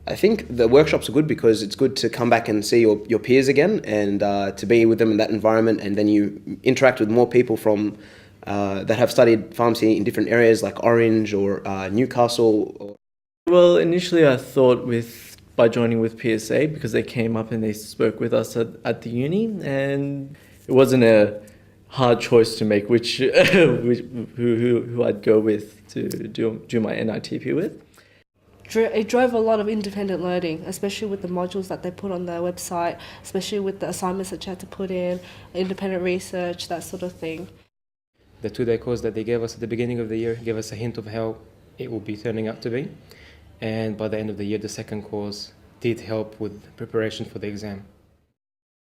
I think the workshops are good because it's good to come back and see your peers again and to be with them in that environment, and then you interact with more people from that have studied pharmacy in different areas like Orange or Newcastle. Well, initially I thought by joining with PSA because they came up and they spoke with us at the uni, and it wasn't a hard choice to make who I'd go with to do my NITP with. It drove a lot of independent learning, especially with the modules that they put on their website, especially with the assignments that you had to put in, independent research, that sort of thing. The 2-day course that they gave us at the beginning of the year gave us a hint of how it will be turning out to be. And by the end of the year, the second course did help with preparation for the exam.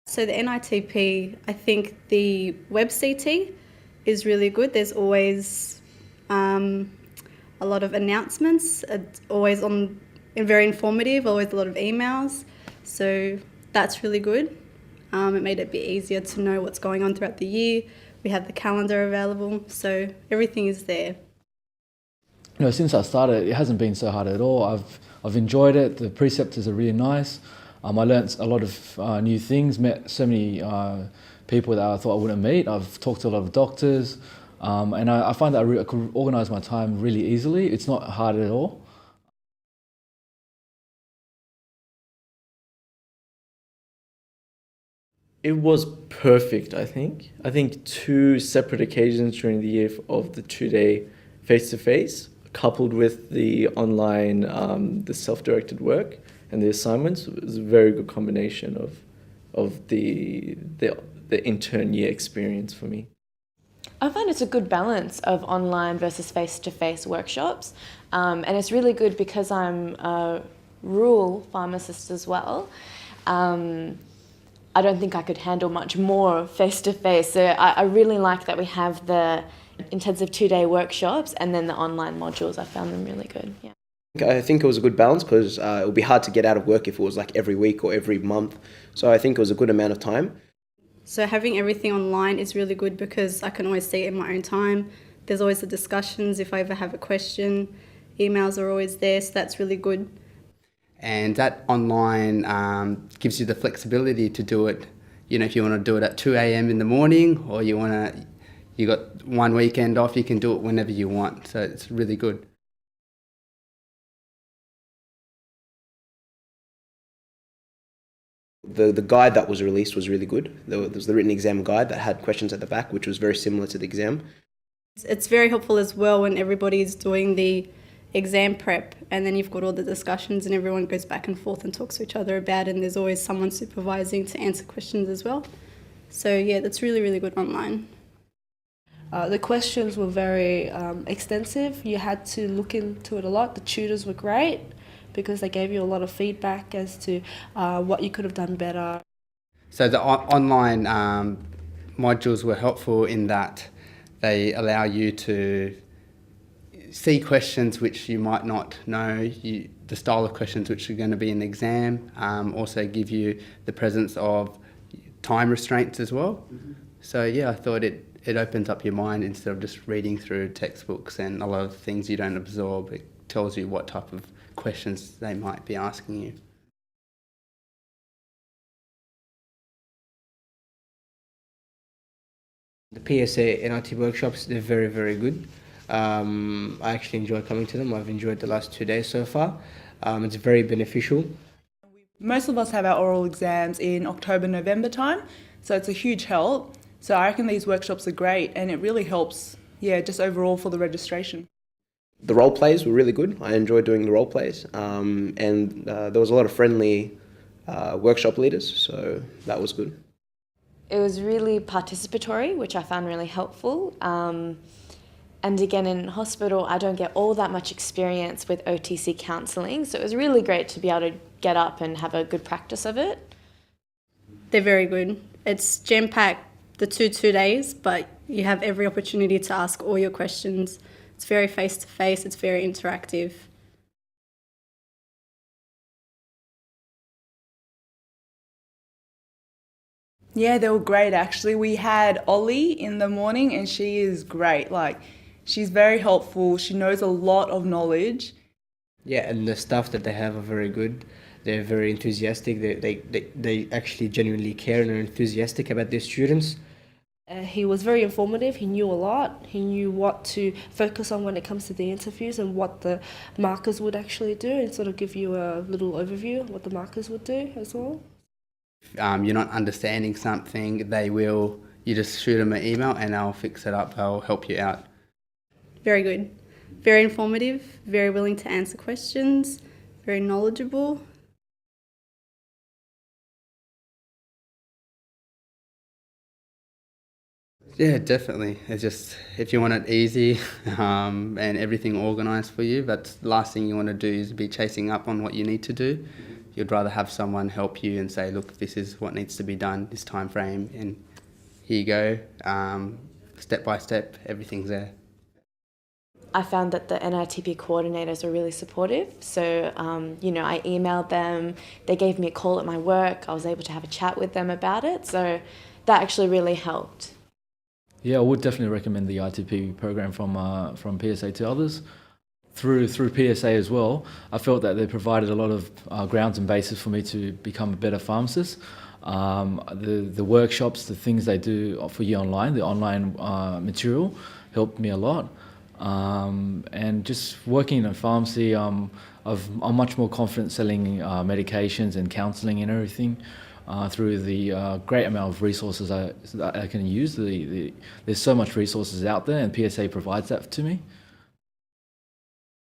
So the NITP, I think the web CT is really good. There's always a lot of announcements. It's always and very informative, always a lot of emails. So that's really good. It made it a bit easier to know what's going on throughout the year. We have the calendar available, so everything is there. Since I started, it hasn't been so hard at all. I've enjoyed it. The preceptors are really nice. I learnt a lot of new things, met so many people that I thought I wouldn't meet. I've talked to a lot of doctors, and I find that I could organise my time really easily. It's not hard at all. It was perfect, I think. I think 2 separate occasions during the year of the 2-day face-to-face, coupled with the online, the self-directed work and the assignments, was a very good combination of the intern year experience for me. I find it's a good balance of online versus face-to-face workshops, and it's really good because I'm a rural pharmacist as well. I don't think I could handle much more face-to-face, so I really like that we have the intensive 2-day workshops and then the online modules. I found them really good. Yeah. I think it was a good balance because it would be hard to get out of work if it was like every week or every month. So I think it was a good amount of time. So having everything online is really good because I can always see it in my own time. There's always the discussions if I ever have a question. Emails are always there, so that's really good. And that online gives you the flexibility to do it, if you want to do it at 2 a.m. in the morning, or you got one weekend off, you can do it whenever you want. So it's really good. The guide that was released was really good. There was the written exam guide that had questions at the back, which was very similar to the exam. It's very helpful as well when everybody's doing the exam prep, and then you've got all the discussions and everyone goes back and forth and talks to each other about it, and there's always someone supervising to answer questions as well. So yeah, that's really, really good online. The questions were very extensive. You had to look into it a lot. The tutors were great because they gave you a lot of feedback as to what you could have done better. So the online modules were helpful in that they allow you to see questions which you might not know, the style of questions which are going to be in the exam, also give you the presence of time restraints as well. So yeah, I thought it opens up your mind instead of just reading through textbooks and a lot of things you don't absorb. It tells you what type of questions they might be asking you. The PSA NITP workshops, they're very, very good. I actually enjoy coming to them. I've enjoyed the last 2 days so far. It's very beneficial. Most of us have our oral exams in October, November time, so it's a huge help. So I reckon these workshops are great, and it really helps, just overall for the registration. The role plays were really good. I enjoyed doing the role plays, and there was a lot of friendly workshop leaders, so that was good. It was really participatory, which I found really helpful. And again, in hospital, I don't get all that much experience with OTC counselling, so it was really great to be able to get up and have a good practice of it. They're very good. It's jam-packed, the 2 days, but you have every opportunity to ask all your questions. It's very face-to-face, it's very interactive. Yeah, they were great actually. We had Ollie in the morning and she is great. She's very helpful. She knows a lot of knowledge. Yeah, and the staff that they have are very good. They're very enthusiastic. They actually genuinely care and are enthusiastic about their students. He was very informative. He knew a lot. He knew what to focus on when it comes to the interviews and what the markers would actually do, and sort of give you a little overview of what the markers would do as well. You're not understanding something, you just shoot them an email and they'll fix it up, they'll help you out. Very good. Very informative, very willing to answer questions, very knowledgeable. Yeah, definitely. It's just, if you want it easy and everything organised for you, but the last thing you want to do is be chasing up on what you need to do. You'd rather have someone help you and say, look, this is what needs to be done, this time frame, and here you go. Step by step, everything's there. I found that the NITP coordinators were really supportive. So, I emailed them, they gave me a call at my work, I was able to have a chat with them about it. So that actually really helped. Yeah, I would definitely recommend the ITP program from PSA to others. Through PSA as well, I felt that they provided a lot of grounds and basis for me to become a better pharmacist. The workshops, the things they do for you online, the online material helped me a lot. And just working in a pharmacy, I'm much more confident selling medications and counselling and everything. Through the great amount of resources that I can use. There's so much resources out there, and PSA provides that to me.